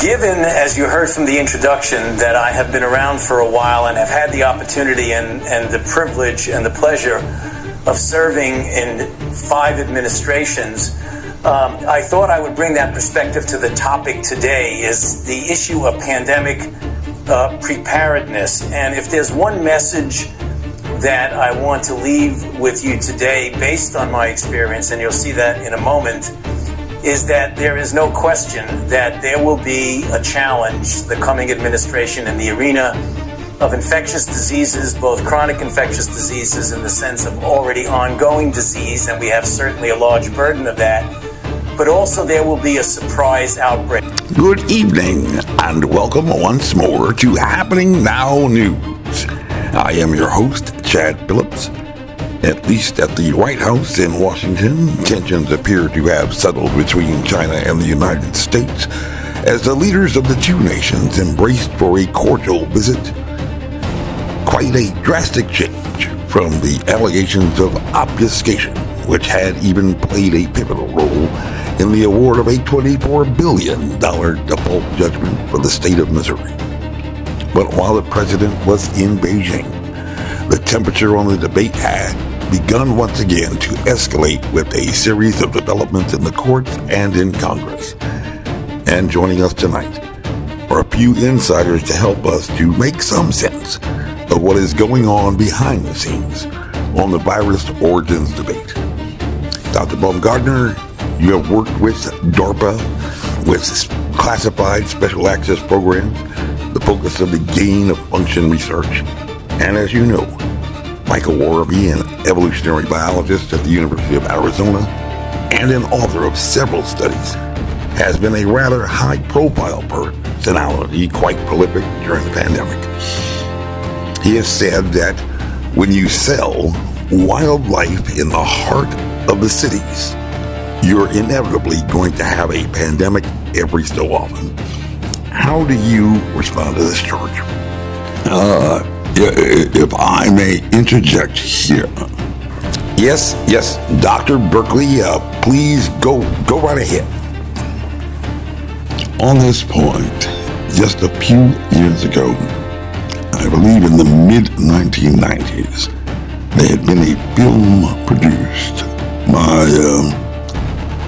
Given, as you heard from the introduction, that I have been around for a while and have had the opportunity and the privilege and the pleasure of serving in 5 administrations, I thought I would bring that perspective to the topic today, is the issue of pandemic preparedness. And if there's one message that I want to leave with you today, based on my experience, and you'll see that in a moment, is that there is no question that there will be a challenge, the coming administration, in the arena of infectious diseases, both chronic infectious diseases in the sense of already ongoing disease, and we have certainly a large burden of that, but also there will be a surprise outbreak. Good evening, and welcome once more to Happening Now News. I am your host, Chad Phillips. At least at the White House in Washington, tensions appear to have settled between China and the United States as the leaders of the two nations embraced for a cordial visit. Quite a drastic change from the allegations of obfuscation, which had even played a pivotal role in the award of a $24 billion default judgment for the state of Missouri. But while the president was in Beijing, the temperature on the debate had begun once again to escalate with a series of developments in the courts and in Congress. And joining us tonight are a few insiders to help us to make some sense of what is going on behind the scenes on the virus origins debate. Dr. Baumgartner, you have worked with DARPA, with classified special access programs, the focus of the gain of function research, and as you know, Michael Warby, an evolutionary biologist at the University of Arizona and an author of several studies, has been a rather high-profile personality, quite prolific during the pandemic. He has said that when you sell wildlife in the heart of the cities, you're inevitably going to have a pandemic every so often. How do you respond to this charge? If I may interject here. Yes, Dr. Berkeley, please go right ahead. On this point, just a few years ago, I believe in the mid-1990s, there had been a film produced by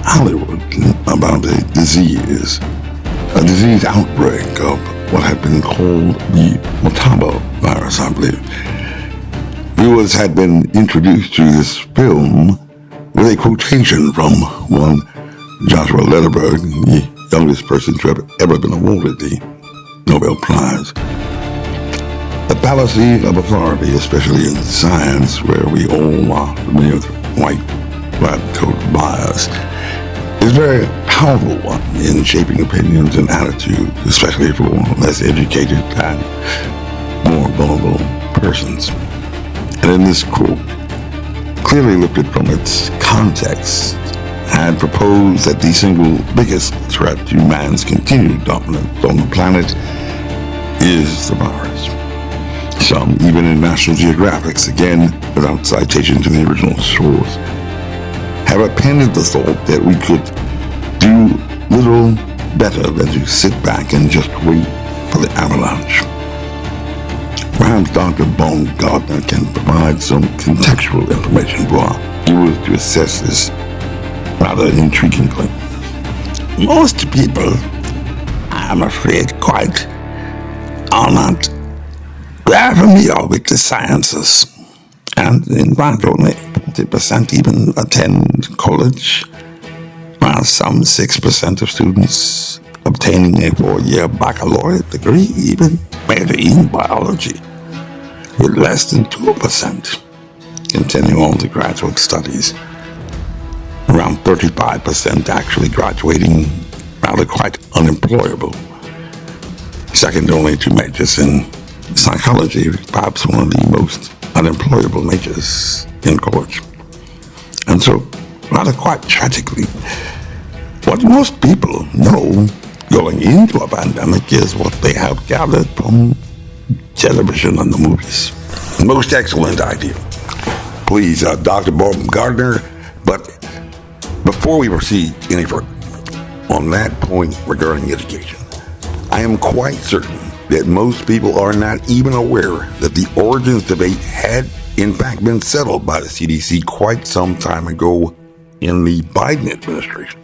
Hollywood about a disease outbreak of what had been called the Motaba virus, I believe. Viewers had been introduced to this film with a quotation from one Joshua Lederberg, the youngest person to have ever been awarded the Nobel Prize. The fallacy of authority, especially in science, where we all are familiar with white lab coat bias, is a very powerful one in shaping opinions and attitudes, especially for less educated and more vulnerable persons. And in this quote, clearly lifted from its context, had proposed that the single biggest threat to man's continued dominance on the planet is the virus. Some, even in National Geographic's, again, without citation to the original source, have appended the thought that we could do little better than to sit back and just wait for the avalanche. Perhaps Dr. Baumgartner can provide some contextual information for our viewers to assess this rather intriguing claim. Most people, I'm afraid, quite are not very familiar with the sciences. And in fact, only 40% even attend college, while some 6% of students obtaining a 4-year baccalaureate degree even major in biology, with less than 2% continuing on to graduate studies. Around 35% actually graduating rather quite unemployable, second only to majors in psychology, perhaps one of the most unemployable majors in college. And so, rather quite tragically, what most people know going into a pandemic is what they have gathered from television and the movies. Most excellent idea. Please, Dr. Baumgartner, but before we proceed any further, on that point regarding education, I am quite certain that most people are not even aware that the origins debate had in fact been settled by the CDC quite some time ago in the Biden administration.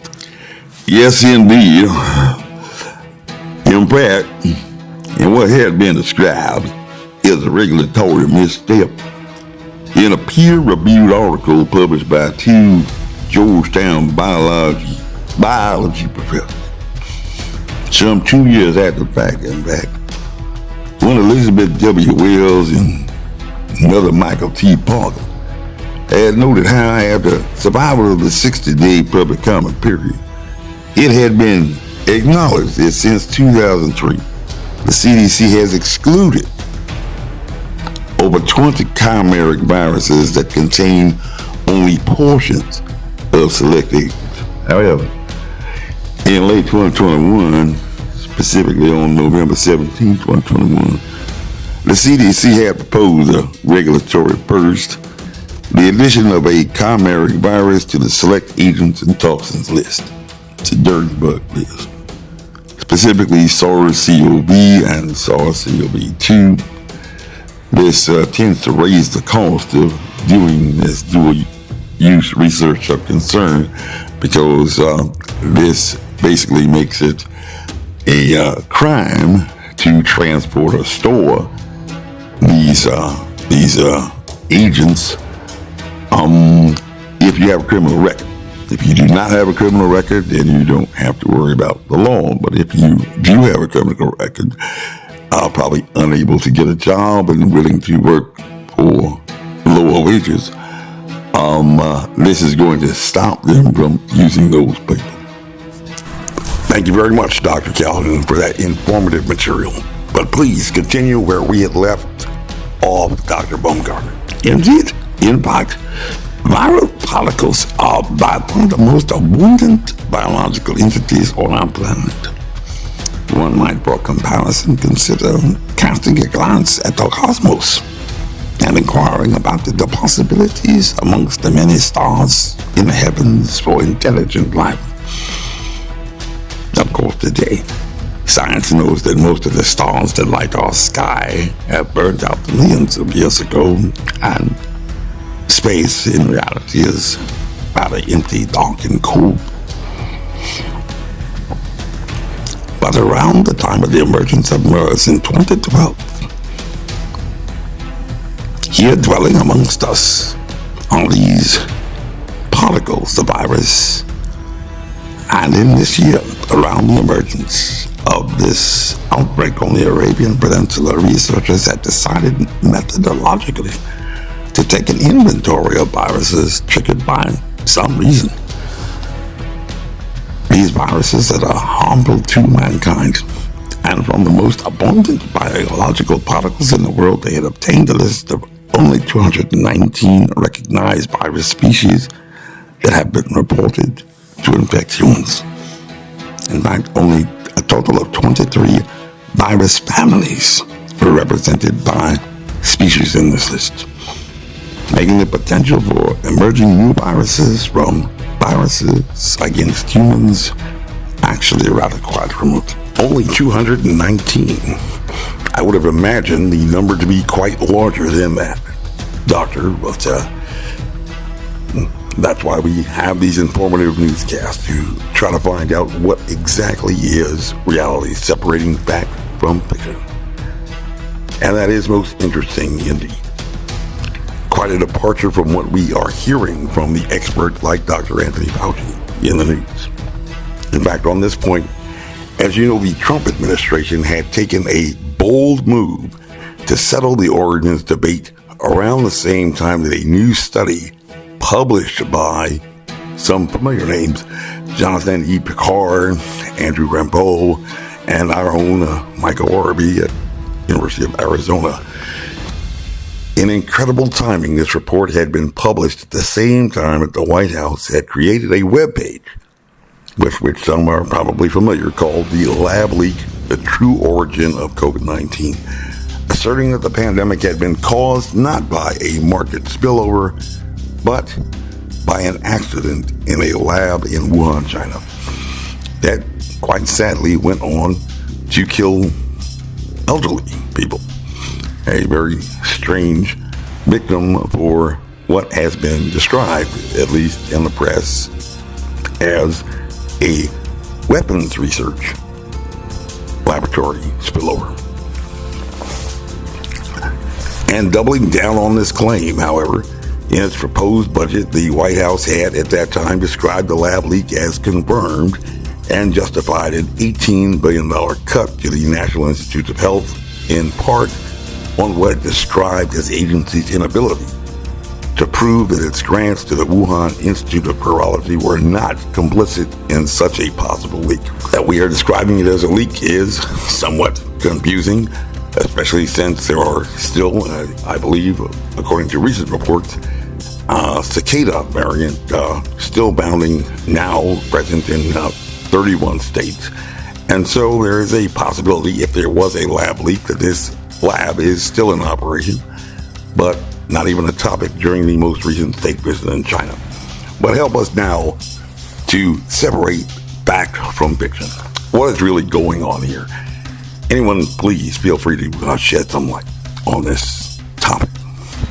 Yes, indeed. In fact, and what had been described as a regulatory misstep in a peer-reviewed article published by two Georgetown biology professors some 2 years after the fact. In fact, one Elizabeth W. Wells and another Michael T. Parker had noted how after survival of the 60-day public comment period, it had been acknowledged that since 2003, the CDC has excluded over 20 chimeric viruses that contain only portions of select agents. However, in late 2021, specifically on November 17, 2021, the CDC had proposed a regulatory first, the addition of a chimeric virus to the select agents and toxins list, to dirty bug list, specifically SARS-CoV and SARS-CoV-2. This tends to raise the cost of doing this dual-use research of concern because this basically makes it a crime to transport or store these agents if you have a criminal record. If you do not have a criminal record, then you don't have to worry about the law. But if you do have a criminal record, probably unable to get a job and willing to work for lower wages, this is going to stop them from using those people. Thank you very much, Dr. Calhoun, for that informative material. But please continue where we had left off, Dr. Baumgartner. Indeed, in fact, viral particles are by far the most abundant biological entities on our planet. One might, for comparison, consider casting a glance at the cosmos and inquiring about the possibilities amongst the many stars in the heavens for intelligent life. Of course, today, science knows that most of the stars that light our sky have burned out millions of years ago, and space, in reality, is rather empty, dark, and cold. But around the time of the emergence of MERS in 2012, here dwelling amongst us are these particles, the virus. And in this year, around the emergence of this outbreak on the Arabian Peninsula, researchers had decided methodologically to take an inventory of viruses triggered by some reason. These viruses that are harmful to mankind. And from the most abundant biological particles in the world, they had obtained a list of only 219 recognized virus species that have been reported to infect humans. In fact, only a total of 23 virus families were represented by species in this list, making the potential for emerging new viruses from viruses against humans actually rather quite remote. Only 219. I would have imagined the number to be quite larger than that, Doctor, but that's why we have these informative newscasts to try to find out what exactly is reality, separating fact from fiction. And that is most interesting indeed. Quite a departure from what we are hearing from the expert like Dr. Anthony Fauci in the news. In fact, on this point, as you know, the Trump administration had taken a bold move to settle the origins debate around the same time that a new study published by some familiar names, Jonathan E. Picard, Andrew Rampeau, and our own Michael Warby at University of Arizona. In incredible timing, this report had been published at the same time that the White House had created a webpage, with which some are probably familiar, called the Lab Leak, The True Origin of COVID-19, asserting that the pandemic had been caused not by a market spillover, but by an accident in a lab in Wuhan, China, that quite sadly went on to kill elderly people. A very strange victim for what has been described, at least in the press, as a weapons research laboratory spillover. And doubling down on this claim, however, in its proposed budget, the White House had at that time described the lab leak as confirmed and justified an $18 billion cut to the National Institutes of Health, in part on what it described as the agency's inability to prove that its grants to the Wuhan Institute of Virology were not complicit in such a possible leak. That we are describing it as a leak is somewhat confusing, especially since there are still, I believe, according to recent reports, cicada variant still bounding now, present in 31 states. And so there is a possibility, if there was a lab leak, that this lab is still in operation, but not even a topic during the most recent state visit in China. But help us now to separate fact from fiction. What is really going on here? Anyone, please feel free to shed some light on this topic.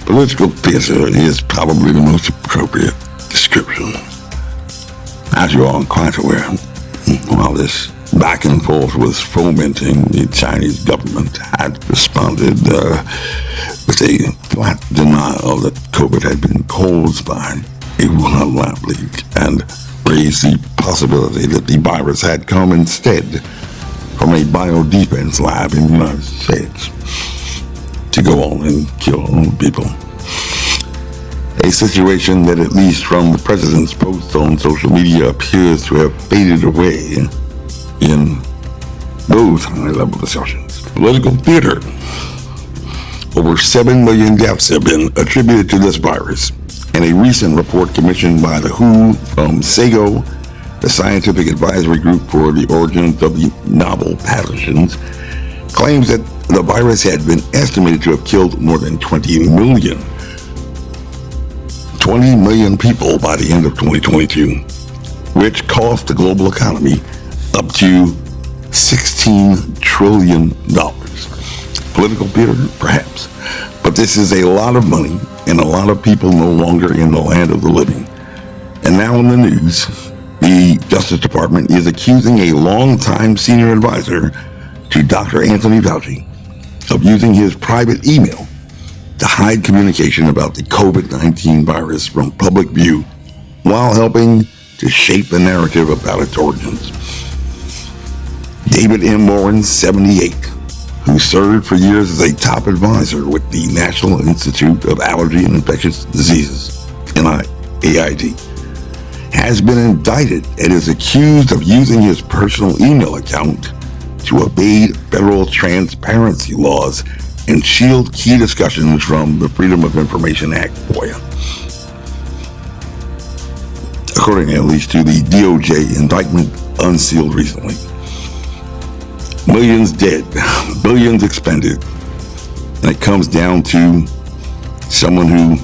Political theater is probably the most appropriate description. As you are quite aware, while this back and forth was fomenting, the Chinese government had responded with a flat denial that COVID had been caused by a Wuhan lab leak, and raised the possibility that the virus had come instead from a biodefense lab in the United States to go on and kill people. A situation that, at least from the president's posts on social media, appears to have faded away in those high-level discussions. Political theater. Over 7 million deaths have been attributed to this virus, and a recent report commissioned by the WHO from SAGO, the Scientific Advisory Group for the Origins of the Novel Pathogens, claims that the virus had been estimated to have killed more than 20 million people by the end of 2022, which cost the global economy up to $16 trillion. Political theater, perhaps, but this is a lot of money and a lot of people no longer in the land of the living. And now in the news, the Justice Department is accusing a longtime senior advisor to Dr. Anthony Fauci of using his private email to hide communication about the COVID-19 virus from public view while helping to shape the narrative about its origins. David M. Morin, 78, who served for years as a top advisor with the National Institute of Allergy and Infectious Diseases, NIAID, has been indicted and is accused of using his personal email account to evade federal transparency laws and shield key discussions from the Freedom of Information Act, FOIA. According at least to the DOJ indictment unsealed recently. Millions dead, billions expended, and it comes down to someone who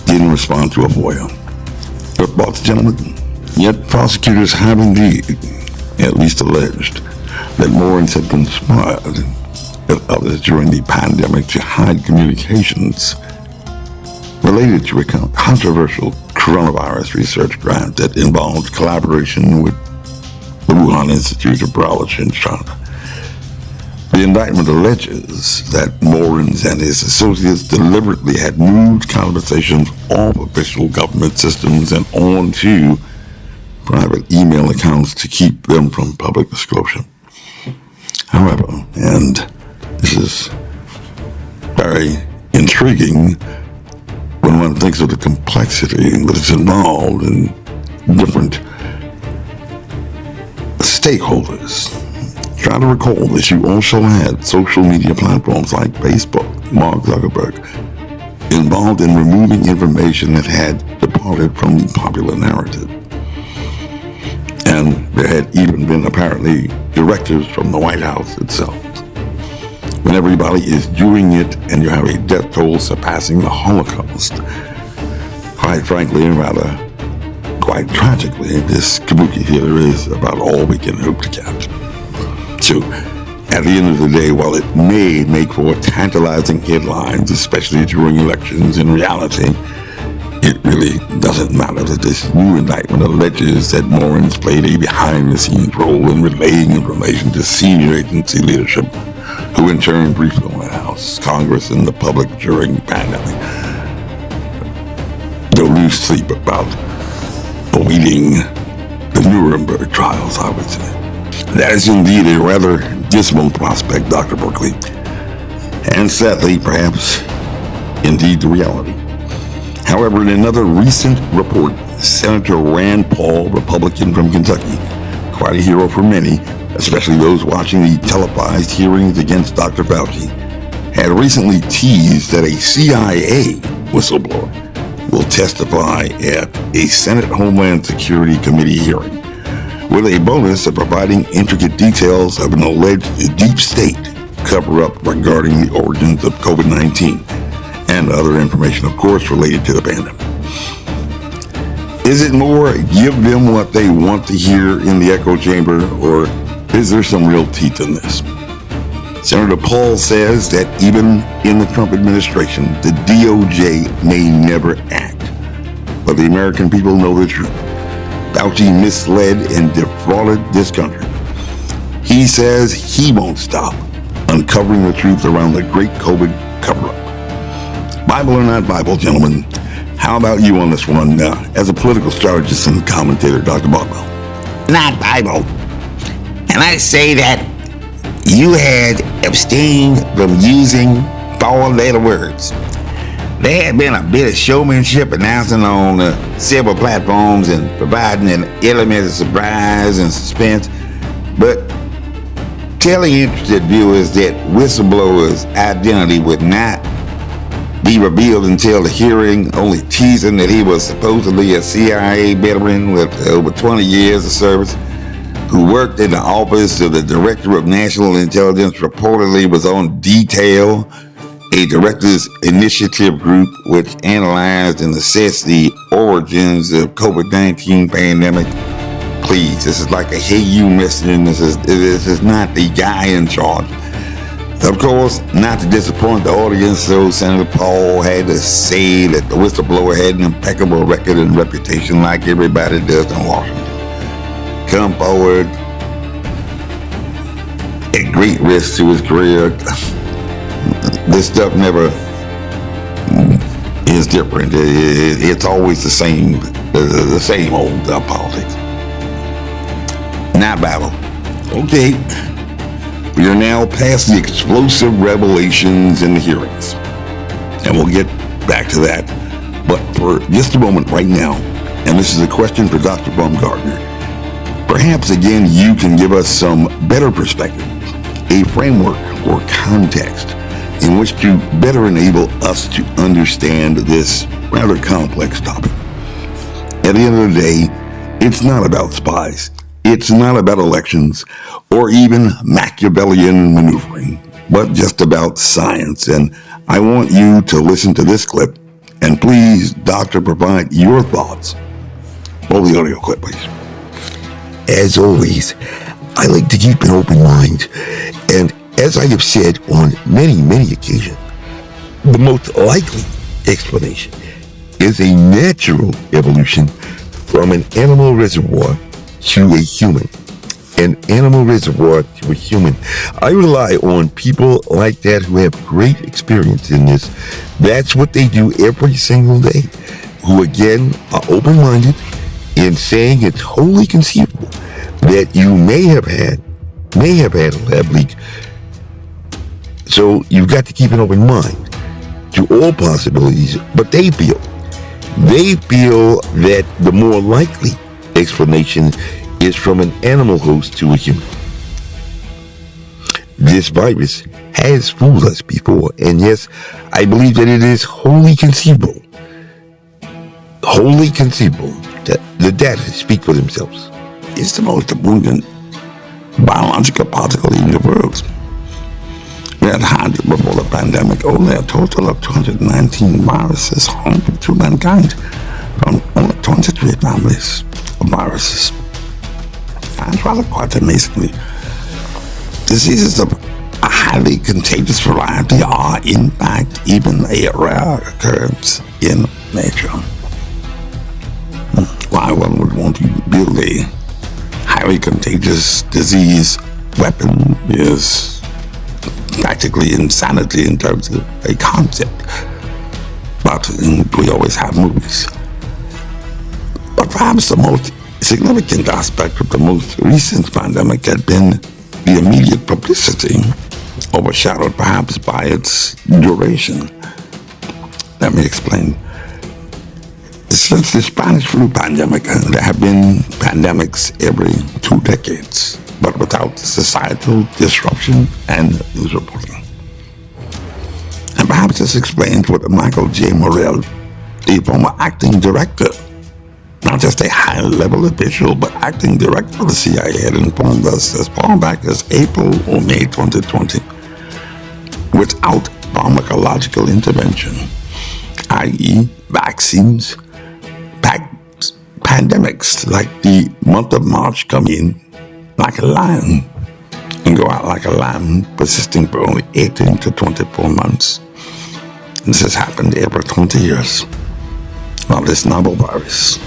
didn't respond to a FOIA. Your thoughts, gentlemen? Yet prosecutors have indeed, at least alleged, that Morins had conspired with others during the pandemic to hide communications related to a controversial coronavirus research grant that involved collaboration with the Wuhan Institute of Virology in China. The indictment alleges that Morins and his associates deliberately had moved conversations off official government systems and onto private email accounts to keep them from public disclosure. However, and this is very intriguing when one thinks of the complexity that is involved in different stakeholders. Try to recall that you also had social media platforms like Facebook, Mark Zuckerberg, involved in removing information that had departed from the popular narrative. And there had even been apparently directives from the White House itself. When everybody is doing it and you have a death toll surpassing the Holocaust, quite frankly, and rather quite tragically, this kabuki theater is about all we can hope to catch. So, At the end of the day, while it may make for tantalizing headlines, especially during elections, in reality, it really doesn't matter that this new indictment alleges that Morins played a behind-the-scenes role in relaying information to senior agency leadership, who in turn briefed the White House, Congress, and the public during the pandemic. Don't lose sleep about awaiting the Nuremberg trials, I would say. That is indeed a rather dismal prospect, Dr. Berkeley, and sadly, perhaps, indeed the reality. However, in another recent report, Senator Rand Paul, Republican from Kentucky, quite a hero for many, especially those watching the televised hearings against Dr. Fauci, had recently teased that a CIA whistleblower will testify at a Senate Homeland Security Committee hearing, with a bonus of providing intricate details of an alleged deep state cover-up regarding the origins of COVID-19 and other information, of course, related to the pandemic. Is it more give them what they want to hear in the echo chamber, or is there some real teeth in this? Senator Paul says that even in the Trump administration, the DOJ may never act, but the American people know the truth. Fauci misled and defrauded this country. He says he won't stop uncovering the truth around the great COVID cover-up. Bible or not Bible, gentlemen, how about you on this one as a political strategist and commentator, Dr. Botwell? Not Bible. And I say that you had abstained from using four-letter words. There had been a bit of showmanship announcing on several platforms and providing an element of surprise and suspense, but telling interested viewers that whistleblower's identity would not be revealed until the hearing, only teasing that he was supposedly a CIA veteran with over 20 years of service, who worked in the office of the Director of National Intelligence, reportedly was on Detail, a director's initiative group which analyzed and assessed the origins of COVID-19 pandemic. Please, this is like a hey you messaging. This is not the guy in charge. Of course, not to disappoint the audience, so Senator Paul had to say that the whistleblower had an impeccable record and reputation like everybody does in Washington. Come forward at great risk to his career. This stuff never is different. It's always the same old politics. Not Bible. Okay. We are now past the explosive revelations in the hearings, and we'll get back to that. But for just a moment right now, and this is a question for Dr. Baumgartner, perhaps again you can give us some better perspective, a framework or context in which to better enable us to understand this rather complex topic. At the end of the day, it's not about spies. It's not about elections or even Machiavellian maneuvering, but just about science. And I want you to listen to this clip, and please, Doctor, provide your thoughts. Roll the audio clip, please. As always, I like to keep an open mind, and as I have said on many, many occasions, the most likely explanation is a natural evolution from an animal reservoir to a human. An animal reservoir to a human. I rely on people like that who have great experience in this. That's what they do every single day, who again are open-minded in saying it's wholly conceivable that you may have had a lab leak. So you've got to keep an open mind to all possibilities, but they feel that the more likely explanation is from an animal host to a human. This virus has fooled us before, and yes, I believe that it is wholly conceivable that the data speak for themselves. It's the most abundant biological particle in the world. We had 100 before the pandemic, only a total of 219 viruses harmful to mankind from only 23 families of viruses. And rather quite amazingly, diseases of highly contagious variety are, in fact, even a rare occurrence in nature. Why one would want to build a highly contagious disease weapon is practically insanity in terms of a concept. But we always have movies. But perhaps the most significant aspect of the most recent pandemic had been the immediate publicity, overshadowed perhaps by its duration. Let me explain. Since the Spanish flu pandemic, there have been pandemics every 2 decades, but without societal disruption and news reporting. And perhaps this explains what Michael J. Morrell, the former acting director, not just a high-level official, but acting director of the CIA, had informed us as far back as April or May 2020. Without pharmacological intervention, i.e. vaccines, pandemics like the month of March come in like a lion and go out like a lamb, persisting for only 18 to 24 months. This has happened every 20 years. Well, this novel virus,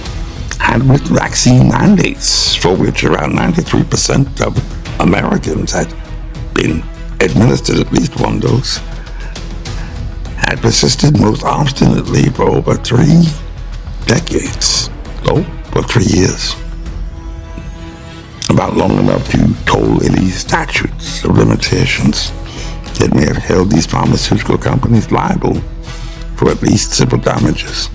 and with vaccine mandates, for which around 93% of Americans had been administered at least one dose, had persisted most obstinately for over 3 decades. So, for 3 years. About long enough to toll any statutes of limitations that may have held these pharmaceutical companies liable for at least civil damages.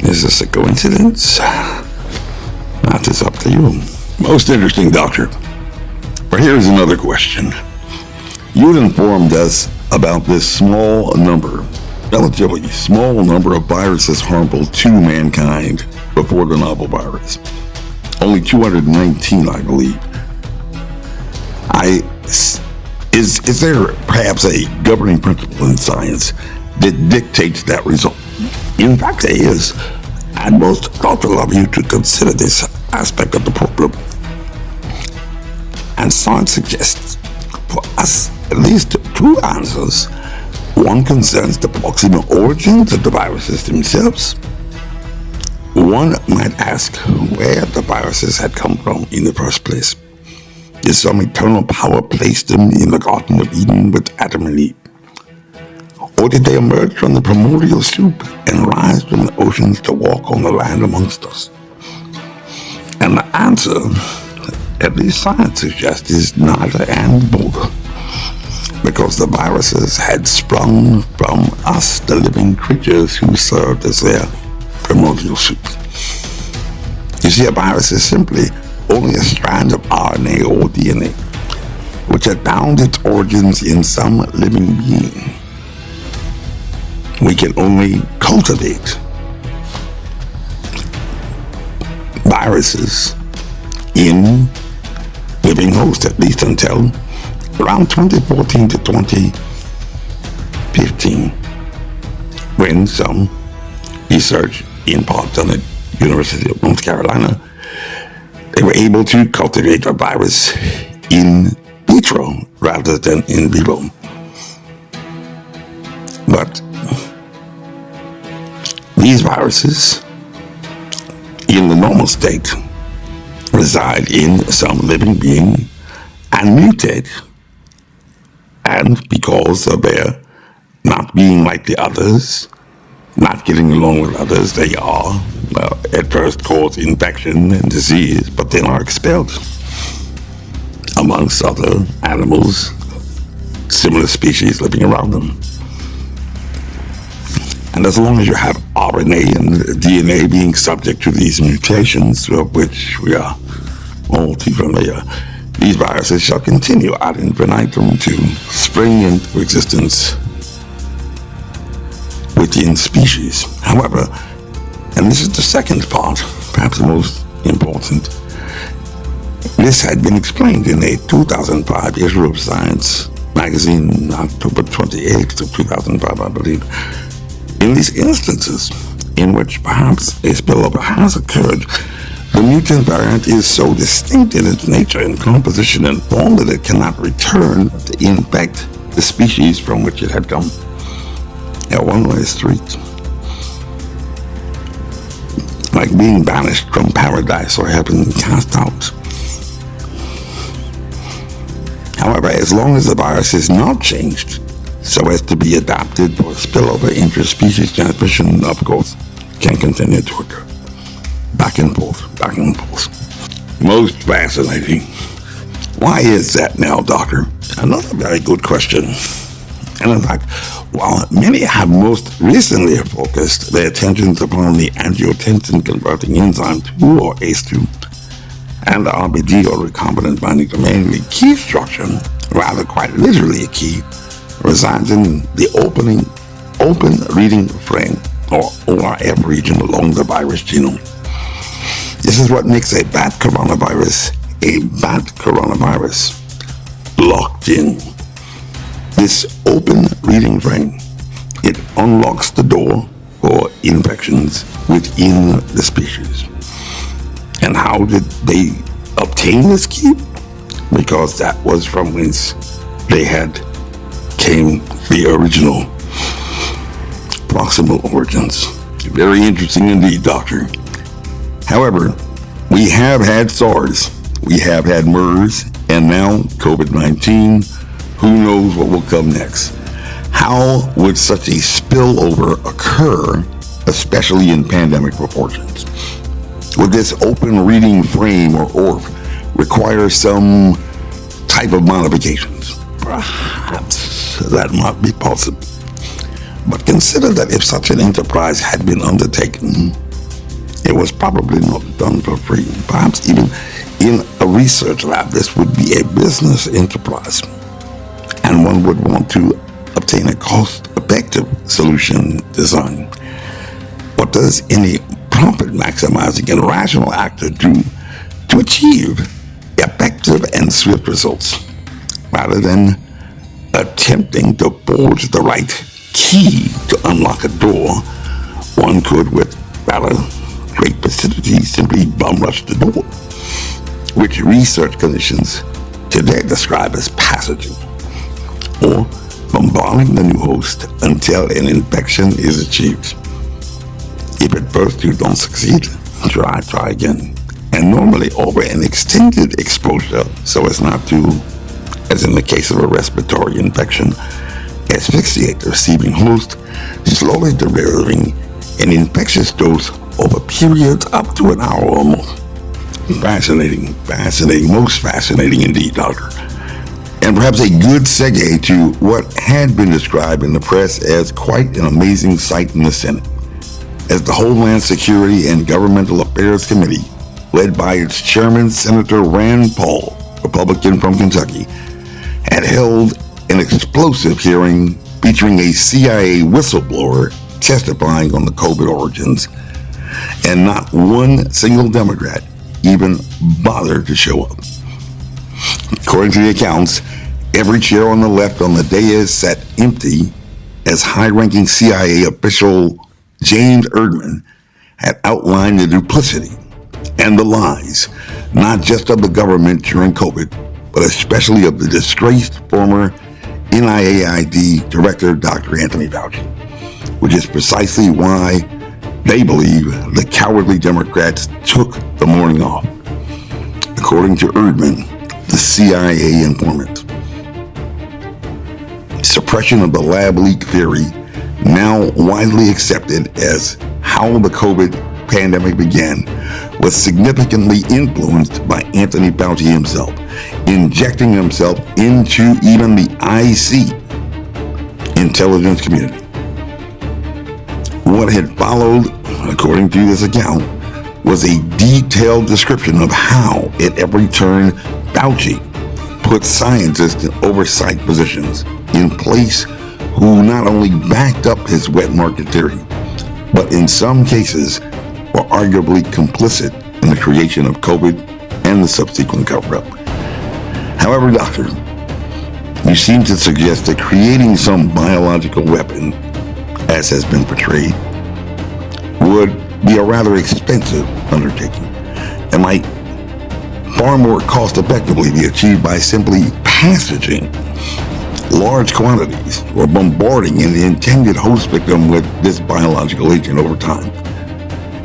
Is this a coincidence? That is up to you. Most interesting, Doctor. But here's another question. You informed us about this relatively small number of viruses harmful to mankind before the novel virus. Only 219, I believe. Is there perhaps a governing principle in science that dictates that result? In fact, there is. And most thoughtful of you to consider this aspect of the problem. And science suggests for us at least 2 answers. One concerns the proximal origins of the viruses themselves. One might ask where the viruses had come from in the first place. Did some eternal power place them in the Garden of Eden with Adam and Eve? Or did they emerge from the primordial soup and rise from the oceans to walk on the land amongst us? And the answer, at least science suggests, is neither and both. Because the viruses had sprung from us, the living creatures who served as their primordial soup. You see, a virus is simply only a strand of RNA or DNA, which had found its origins in some living being. We can only cultivate viruses in living hosts, at least until around 2014 to 2015, when some research in part done at University of North Carolina, they were able to cultivate a virus in vitro rather than in vivo. But these viruses, in the normal state, reside in some living being and mutate. And because of their not being like the others, not getting along with others, they are, at first cause infection and disease, but then are expelled amongst other animals, similar species living around them. And as long as you have RNA and DNA being subject to these mutations, of which we are all too familiar, these viruses shall continue ad infinitum to spring into existence within species. However, and this is the second part, perhaps the most important, this had been explained in a 2005 issue of Science magazine, October 28th of 2005, I believe. In these instances in which perhaps a spillover has occurred, The mutant variant is so distinct in its nature and composition and form that it cannot return to infect the species from which it had come. A one-way street. Like being banished from paradise or having cast out. However, as long as the virus is not changed so as to be adapted for spillover interspecies transmission, of course, can continue to occur. Back and forth, back and forth. Most fascinating. Why is that now, Doctor? Another very good question. And in fact, while many have most recently focused their attentions upon the angiotensin converting enzyme 2 or ACE2 and the RBD or recombinant binding domain, the key structure, rather quite literally a key, resides in the open reading frame or ORF region along the virus genome. This is what makes a bat coronavirus locked in. This open reading frame, it unlocks the door for infections within the species. And how did they obtain this key? Because that was from whence they had came the original proximal origins. Very interesting indeed, Doctor. However, we have had SARS, we have had MERS, and now COVID-19. Who knows what will come next? How would such a spillover occur, especially in pandemic proportions? Would this open reading frame or ORF require some type of modifications? Perhaps that might be possible. But consider that if such an enterprise had been undertaken, it was probably not done for free. Perhaps even in a research lab, this would be a business enterprise, and one would want to obtain a cost-effective solution design. What does any profit-maximizing and rational actor do to achieve effective and swift results, rather than attempting to forge the right key to unlock a door? One could, with rather great facility, simply bum rush the door, which research clinicians today describe as passaging, or bombarding the new host until an infection is achieved. If at first you don't succeed, try again. And normally over an extended exposure, so as not to, as in the case of a respiratory infection, asphyxiate the receiving host, slowly delivering an infectious dose over periods up to an hour or more. Fascinating, most fascinating indeed, Doctor. And perhaps a good segue to what had been described in the press as quite an amazing sight in the Senate, as the Homeland Security and Governmental Affairs Committee, led by its chairman, Senator Rand Paul, Republican from Kentucky, had held an explosive hearing featuring a CIA whistleblower testifying on the COVID origins, and not one single Democrat even bothered to show up. According to the accounts, every chair on the left on the dais sat empty as high-ranking CIA official James Erdman had outlined the duplicity and the lies, not just of the government during COVID, but especially of the disgraced former NIAID Director, Dr. Anthony Fauci, which is precisely why they believe the cowardly Democrats took the morning off. According to Erdman, the CIA informant, suppression of the lab leak theory, now widely accepted as how the COVID pandemic began, was significantly influenced by Anthony Fauci himself, injecting himself into even the IC, intelligence community. What had followed, according to this account, was a detailed description of how, at every turn, Fauci put scientists in oversight positions in place who not only backed up his wet market theory, but in some cases were arguably complicit in the creation of COVID and the subsequent cover-up. However, Doctor, you seem to suggest that creating some biological weapon, as has been portrayed, would be a rather expensive undertaking, and might far more cost effectively be achieved by simply passaging large quantities or bombarding an intended host victim with this biological agent over time.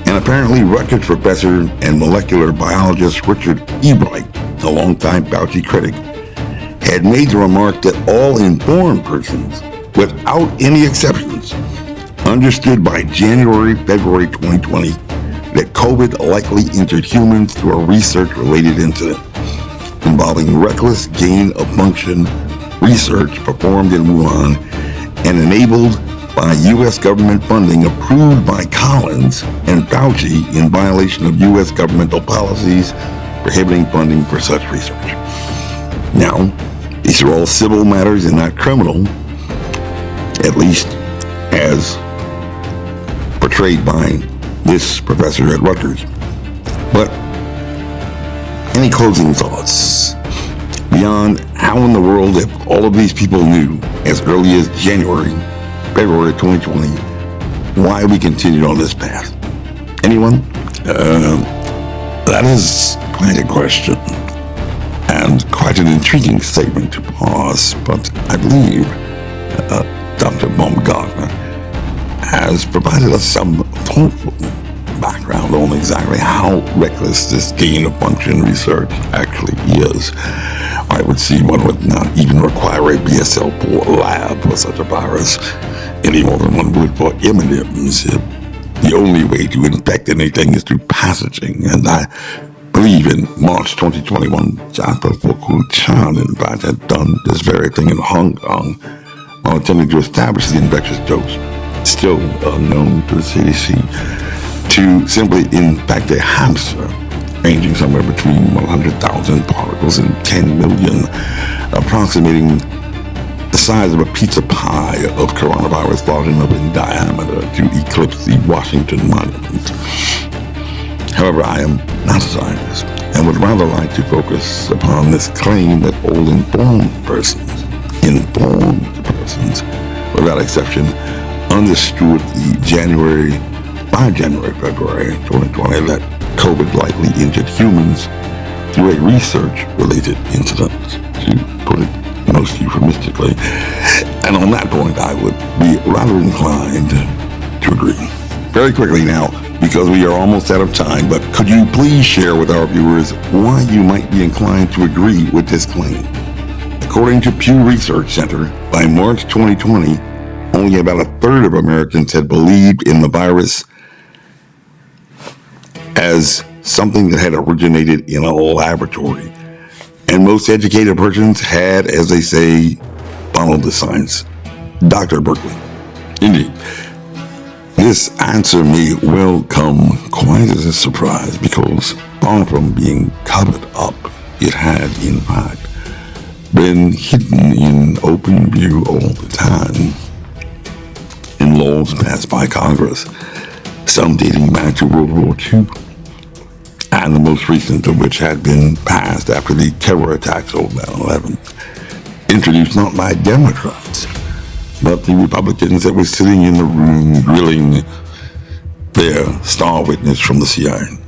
And apparently Rutgers professor and molecular biologist Richard Ebright, a longtime Fauci critic, had made the remark that all informed persons, without any exceptions, understood by February 2020 that COVID likely entered humans through a research-related incident involving reckless gain-of-function research performed in Wuhan and enabled by U.S. government funding approved by Collins and Fauci in violation of U.S. governmental policies prohibiting funding for such research. Now, these are all civil matters and not criminal, at least as portrayed by this professor at Rutgers. But any closing thoughts beyond how in the world, if all of these people knew as early as February 2020, why we continued on this path? Anyone? That is quite a question and quite an intriguing statement to pause, but I believe Dr. Baumgartner has provided us some thoughtful background on exactly how reckless this gain-of-function research actually is. I would see one would not even require a BSL-4 lab for such a virus any more than one would for M&Ms. The only way to infect anything is through passaging, and I believe in March 2021, Dr. Chan, in fact, had done this very thing in Hong Kong while attempting to establish the infectious dose, still unknown to the CDC, to simply infect a hamster ranging somewhere between 100,000 particles and 10 million, approximating the size of a pizza pie of coronavirus large enough in diameter to eclipse the Washington Monument. However, I am not a scientist and would rather like to focus upon this claim that all informed persons, without exception, understood February 2020, that COVID likely injured humans through a research-related incident, to put it most euphemistically. And on that point, I would be rather inclined to agree. Very quickly now, because we are almost out of time, but could you please share with our viewers why you might be inclined to agree with this claim? According to Pew Research Center, by March 2020, only about a third of Americans had believed in the virus as something that had originated in a laboratory. And most educated persons had, as they say, followed the science. Dr. Berkeley. Indeed. This answer may well come quite as a surprise because far from being covered up, it had, in fact, been hidden in open view all the time in laws passed by Congress, some dating back to World War II, and the most recent of which had been passed after the terror attacks of 9/11, introduced not by Democrats, but the Republicans that were sitting in the room grilling their star witness from the CIA.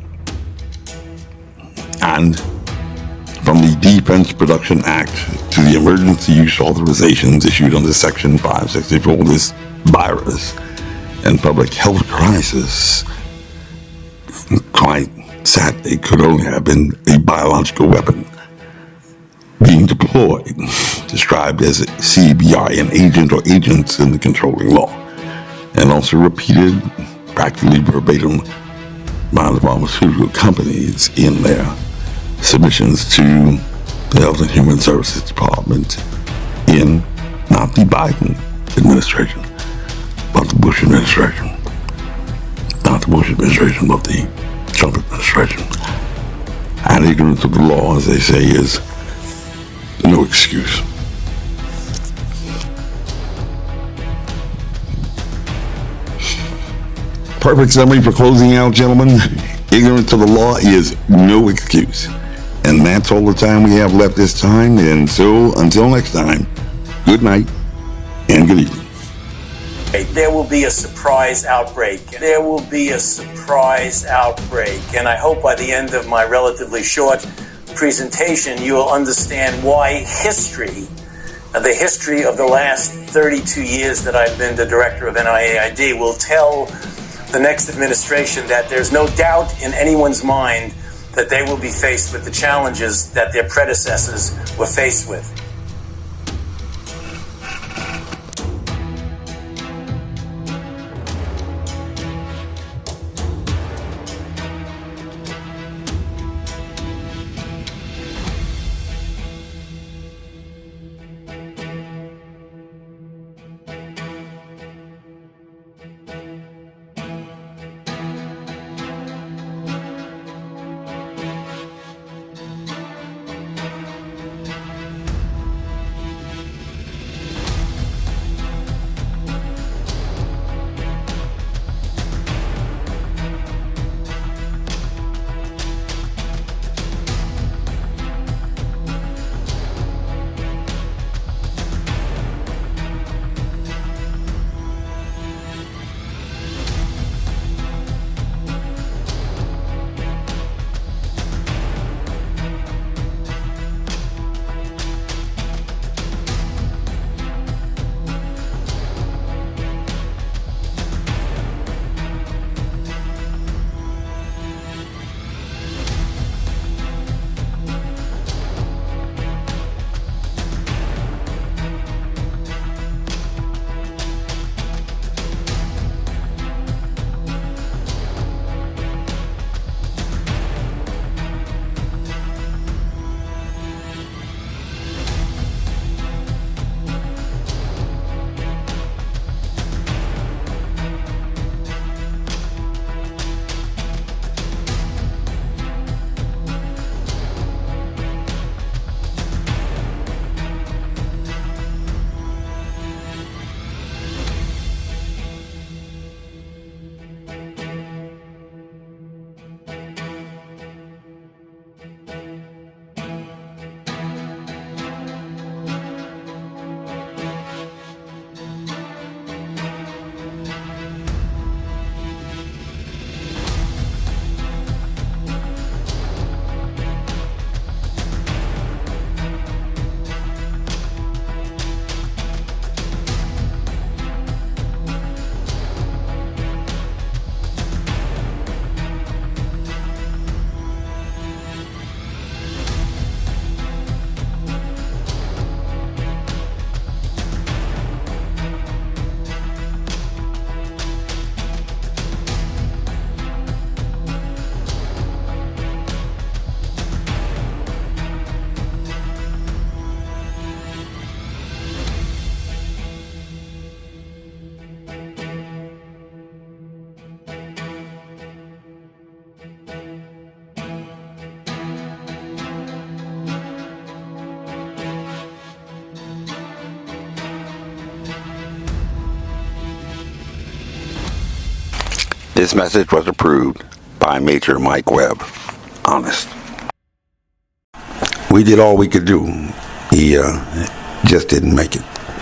And from the Defense Production Act to the emergency use authorizations issued under Section 564, this virus and public health crisis, quite sadly, could only have been a biological weapon being deployed, described as a CBRN agent or agents in the controlling law, and also repeated practically verbatim by the pharmaceutical companies in their submissions to the Health and Human Services Department in not the Biden administration, but the Bush administration. Not the Bush administration, but the Trump administration. And ignorance of the law, as they say, is no excuse. Perfect summary for closing out, gentlemen. Ignorance of the law is no excuse. And that's all the time we have left this time. And so, until next time, good night and good evening. There will be a surprise outbreak. There will be a surprise outbreak. And I hope by the end of my relatively short presentation, you will understand why history, the history of the last 32 years that I've been the director of NIAID, will tell the next administration that there's no doubt in anyone's mind that they will be faced with the challenges that their predecessors were faced with. This message was approved by Major Mike Webb. Honest. We did all we could do. He just didn't make it.